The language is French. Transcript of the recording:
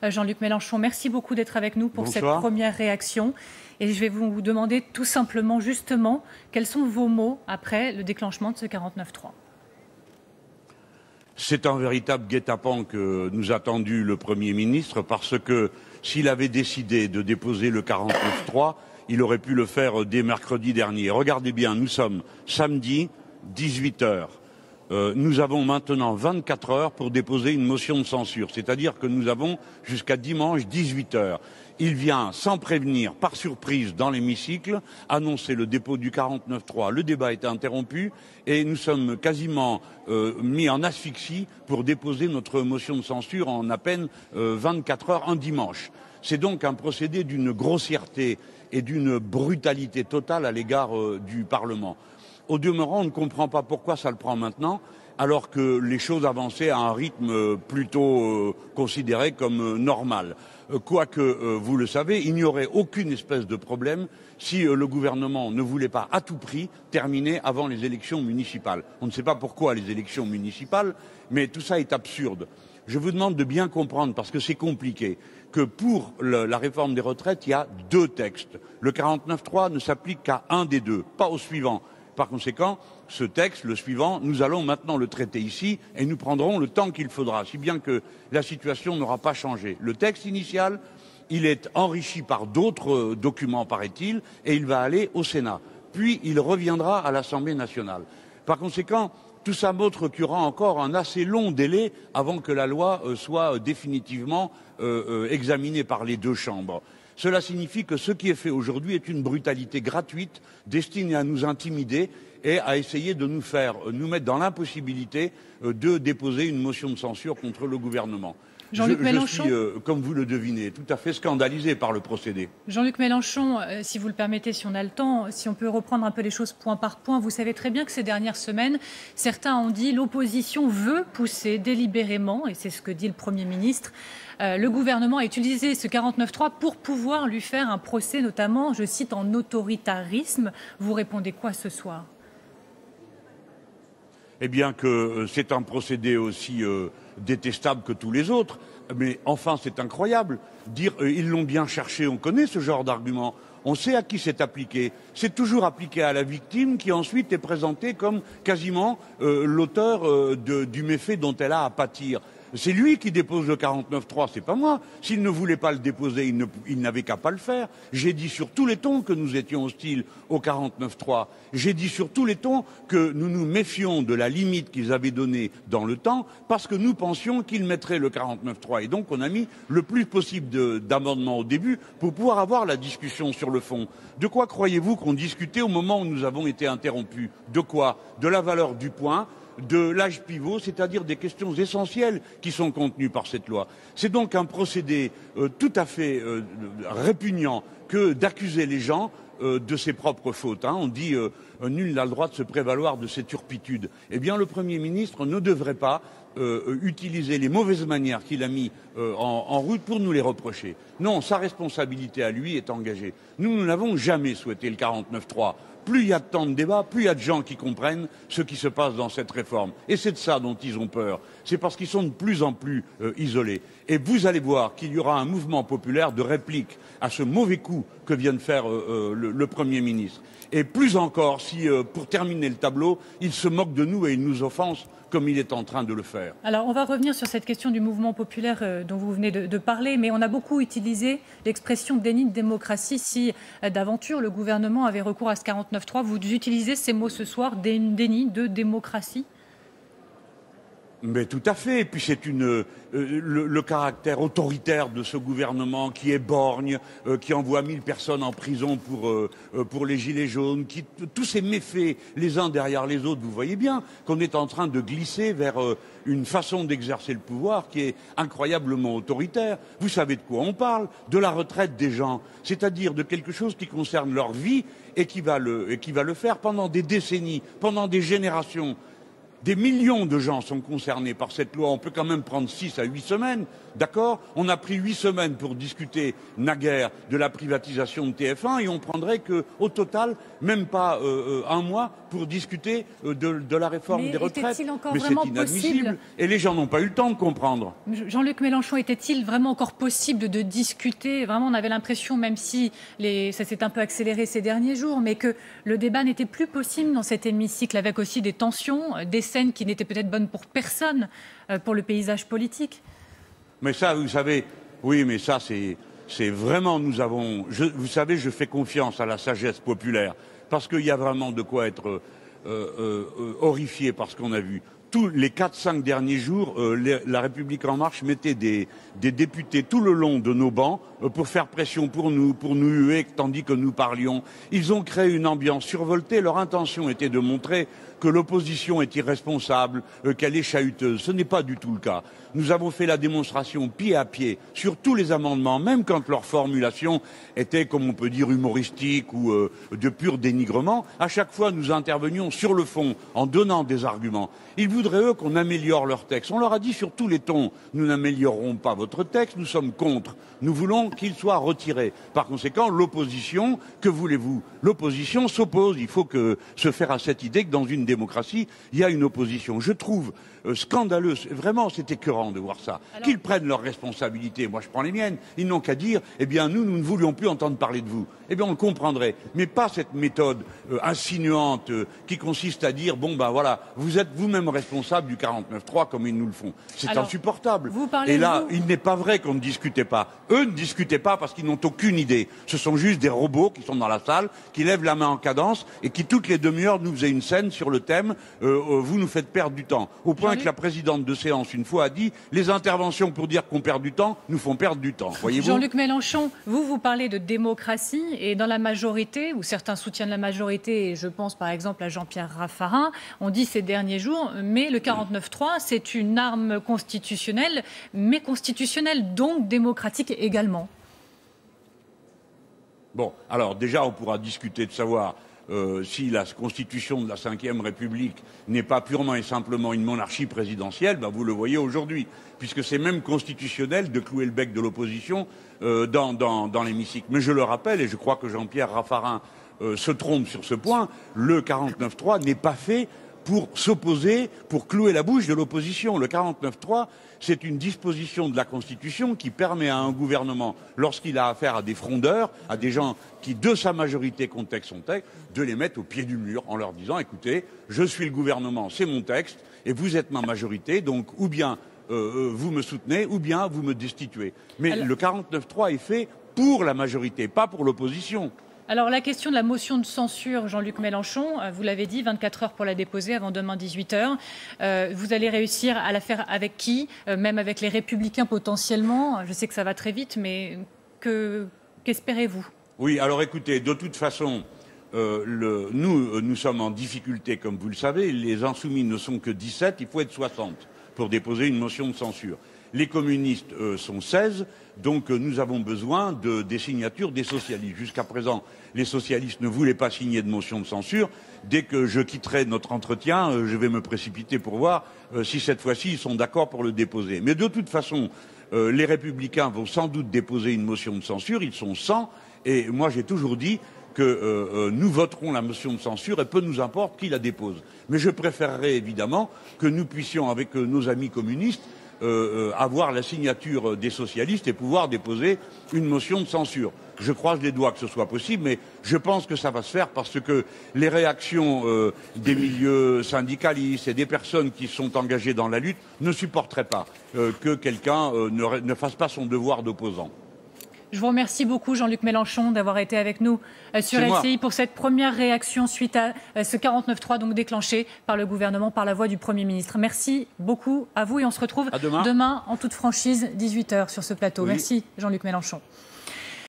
Jean-Luc Mélenchon, merci beaucoup d'être avec nous pour cette première réaction. Et je vais vous demander tout simplement, justement, quels sont vos mots après le déclenchement de ce 49.3 ? C'est un véritable guet-apens que nous a tendu le Premier ministre, parce que s'il avait décidé de déposer le 49.3, il aurait pu le faire dès mercredi dernier. Regardez bien, nous sommes samedi, 18 h. Nous avons maintenant 24 heures pour déposer une motion de censure, c'est-à-dire que nous avons jusqu'à dimanche 18 h. Il vient sans prévenir, par surprise, dans l'hémicycle, annoncer le dépôt du 49.3. Le débat est interrompu et nous sommes quasiment mis en asphyxie pour déposer notre motion de censure en à peine 24 heures un dimanche. C'est donc un procédé d'une grossièreté et d'une brutalité totale à l'égard du Parlement. Au demeurant, on ne comprend pas pourquoi ça le prend maintenant, alors que les choses avançaient à un rythme plutôt considéré comme normal. Quoique, vous le savez, il n'y aurait aucune espèce de problème si le gouvernement ne voulait pas à tout prix terminer avant les élections municipales. On ne sait pas pourquoi les élections municipales, mais tout ça est absurde. Je vous demande de bien comprendre, parce que c'est compliqué, que pour la réforme des retraites, il y a deux textes. Le 49.3 ne s'applique qu'à un des deux, pas au suivant. Par conséquent, ce texte, le suivant, nous allons maintenant le traiter ici et nous prendrons le temps qu'il faudra, si bien que la situation n'aura pas changé. Le texte initial, il est enrichi par d'autres documents, paraît-il, et il va aller au Sénat. Puis il reviendra à l'Assemblée nationale. Par conséquent, tout ça montre qu'il y aura encore un assez long délai avant que la loi soit définitivement examinée par les deux chambres. Cela signifie que ce qui est fait aujourd'hui est une brutalité gratuite destinée à nous intimider et à essayer de nous mettre dans l'impossibilité de déposer une motion de censure contre le gouvernement. Jean-Luc Mélenchon, je suis, comme vous le devinez, tout à fait scandalisé par le procédé. Jean-Luc Mélenchon, si vous le permettez, si on a le temps, si on peut reprendre un peu les choses point par point, vous savez très bien que ces dernières semaines, certains ont dit l'opposition veut pousser délibérément, et c'est ce que dit le Premier ministre, le gouvernement a utilisé ce 49.3 pour pouvoir lui faire un procès, notamment, je cite, en autoritarisme. Vous répondez quoi ce soir ? Eh bien que c'est un procédé aussi détestable que tous les autres. Mais enfin, c'est incroyable. Dire ils l'ont bien cherché, on connaît ce genre d'argument. On sait à qui c'est appliqué. C'est toujours appliqué à la victime qui ensuite est présentée comme quasiment l'auteur du méfait dont elle a à pâtir. C'est lui qui dépose le 49.3, c'est pas moi. S'il ne voulait pas le déposer, il n'avait qu'à pas le faire. J'ai dit sur tous les tons que nous étions hostiles au 49.3. J'ai dit sur tous les tons que nous nous méfions de la limite qu'ils avaient donnée dans le temps, parce que nous pensions qu'ils mettraient le 49.3. Et donc on a mis le plus possible d'amendements au début pour pouvoir avoir la discussion sur le fond. De quoi croyez-vous qu'on discutait au moment où nous avons été interrompus ? De quoi ? De la valeur du point, de l'âge pivot, c'est-à-dire des questions essentielles qui sont contenues par cette loi. C'est donc un procédé tout à fait répugnant que d'accuser les gens de ses propres fautes. On dit nul n'a le droit de se prévaloir de ses turpitudes. Eh bien, le Premier ministre ne devrait pas utiliser les mauvaises manières qu'il a mis en route pour nous les reprocher. Non, sa responsabilité à lui est engagée. Nous n'avons jamais souhaité le 49.3. Plus il y a de temps de débat, plus il y a de gens qui comprennent ce qui se passe dans cette réforme. Et c'est de ça dont ils ont peur. C'est parce qu'ils sont de plus en plus isolés. Et vous allez voir qu'il y aura un mouvement populaire de réplique à ce mauvais coup que vient de faire le Premier ministre. Et plus encore si, pour terminer le tableau, il se moque de nous et il nous offense comme il est en train de le faire. Alors, on va revenir sur cette question du mouvement populaire dont vous venez de parler, mais on a beaucoup utilisé l'expression déni de démocratie. Si, d'aventure, le gouvernement avait recours à ce 49.3, vous utilisez ces mots ce soir, déni de démocratie ? Mais tout à fait. Et puis c'est le caractère autoritaire de ce gouvernement qui est borgne, qui envoie 1000 personnes en prison pour les gilets jaunes, tous ces méfaits les uns derrière les autres. Vous voyez bien qu'on est en train de glisser vers une façon d'exercer le pouvoir qui est incroyablement autoritaire. Vous savez de quoi on parle ? De la retraite des gens, c'est-à-dire de quelque chose qui concerne leur vie et qui va le faire pendant des décennies, pendant des générations. Des millions de gens sont concernés par cette loi. On peut quand même prendre 6 à 8 semaines, d'accord? On a pris 8 semaines pour discuter naguère de la privatisation de TF1 et on prendrait qu'au total, même pas un mois pour discuter de la réforme des retraites. Mais c'est inadmissible. Et les gens n'ont pas eu le temps de comprendre. Jean-Luc Mélenchon, était-il vraiment encore possible de discuter? Vraiment, on avait l'impression, même si ça s'est un peu accéléré ces derniers jours, mais que le débat n'était plus possible dans cet hémicycle, avec aussi des tensions, des scènes qui n'étaient peut-être bonnes pour personne, pour le paysage politique. Mais ça, vous savez, oui, mais ça, c'est vraiment, vous savez, je fais confiance à la sagesse populaire, parce qu'il y a vraiment de quoi être horrifié par ce qu'on a vu. Tous les 4-5 derniers jours, la République En Marche mettait des députés tout le long de nos bancs pour faire pression pour nous huer, tandis que nous parlions. Ils ont créé une ambiance survoltée. Leur intention était de montrer que l'opposition est irresponsable, qu'elle est chahuteuse. Ce n'est pas du tout le cas. Nous avons fait la démonstration pied à pied sur tous les amendements, même quand leur formulation était, comme on peut dire, humoristique ou de pur dénigrement. À chaque fois, nous intervenions sur le fond en donnant des arguments. Ils voudraient, eux, qu'on améliore leur texte. On leur a dit sur tous les tons, nous n'améliorerons pas votre texte, nous sommes contre. Nous voulons qu'il soit retiré. Par conséquent, l'opposition, que voulez-vous? L'opposition s'oppose. Il faut se faire à cette idée que dans une démocratie, il y a une opposition. Je trouve scandaleux, vraiment c'est écœurant de voir ça. Qu'ils prennent leurs responsabilités, moi je prends les miennes. Ils n'ont qu'à dire, eh bien nous ne voulions plus entendre parler de vous. Eh bien on le comprendrait. Mais pas cette méthode insinuante qui consiste à dire, bon ben voilà, vous êtes vous-même responsable du 49.3 comme ils nous le font. C'est insupportable. Et là, il n'est pas vrai qu'on ne discutait pas. Eux ne discutaient pas parce qu'ils n'ont aucune idée. Ce sont juste des robots qui sont dans la salle, qui lèvent la main en cadence et qui toutes les demi-heures nous faisaient une scène sur le thème vous nous faites perdre du temps. Au point que la présidente de séance une fois a dit les interventions pour dire qu'on perd du temps nous font perdre du temps. Voyez-vous. Jean-Luc Mélenchon, vous parlez de démocratie et dans la majorité, ou certains soutiennent la majorité, et je pense par exemple à Jean-Pierre Raffarin, on dit ces derniers jours, mais le 49.3 c'est une arme constitutionnelle, mais constitutionnelle donc démocratique également. Bon, alors déjà on pourra discuter de savoir si la constitution de la Ve République n'est pas purement et simplement une monarchie présidentielle, ben vous le voyez aujourd'hui, puisque c'est même constitutionnel de clouer le bec de l'opposition dans l'hémicycle. Mais je le rappelle, et je crois que Jean-Pierre Raffarin se trompe sur ce point, le 49.3 n'est pas fait pour s'opposer, pour clouer la bouche de l'opposition. Le 49.3, c'est une disposition de la Constitution qui permet à un gouvernement, lorsqu'il a affaire à des frondeurs, à des gens qui, de sa majorité, contestent son texte, de les mettre au pied du mur en leur disant « Écoutez, je suis le gouvernement, c'est mon texte, et vous êtes ma majorité, donc ou bien vous me soutenez, ou bien vous me destituez. » Mais le 49.3 est fait pour la majorité, pas pour l'opposition. Alors la question de la motion de censure, Jean-Luc Mélenchon, vous l'avez dit, 24 heures pour la déposer avant demain 18 heures. Vous allez réussir à la faire avec qui? Même avec les Républicains potentiellement? Je sais que ça va très vite, mais qu'espérez-vous? Oui, alors écoutez, de toute façon, nous sommes en difficulté, comme vous le savez. Les insoumis ne sont que 17, il faut être 60 pour déposer une motion de censure. Les communistes sont 16, donc nous avons besoin des signatures des socialistes. Jusqu'à présent, les socialistes ne voulaient pas signer de motion de censure. Dès que je quitterai notre entretien, je vais me précipiter pour voir si cette fois-ci ils sont d'accord pour le déposer. Mais de toute façon, les Républicains vont sans doute déposer une motion de censure, ils sont 100, et moi j'ai toujours dit que nous voterons la motion de censure et peu nous importe qui la dépose. Mais je préférerais évidemment que nous puissions, avec nos amis communistes, avoir la signature des socialistes et pouvoir déposer une motion de censure. Je croise les doigts que ce soit possible, mais je pense que ça va se faire parce que les réactions des milieux syndicalistes et des personnes qui sont engagées dans la lutte ne supporteraient pas que quelqu'un ne fasse pas son devoir d'opposant. Je vous remercie beaucoup, Jean-Luc Mélenchon, d'avoir été avec nous sur LCI pour cette première réaction suite à ce 49.3 donc déclenché par le gouvernement, par la voix du Premier ministre. Merci beaucoup à vous et on se retrouve demain en toute franchise, 18 h sur ce plateau. Oui. Merci, Jean-Luc Mélenchon.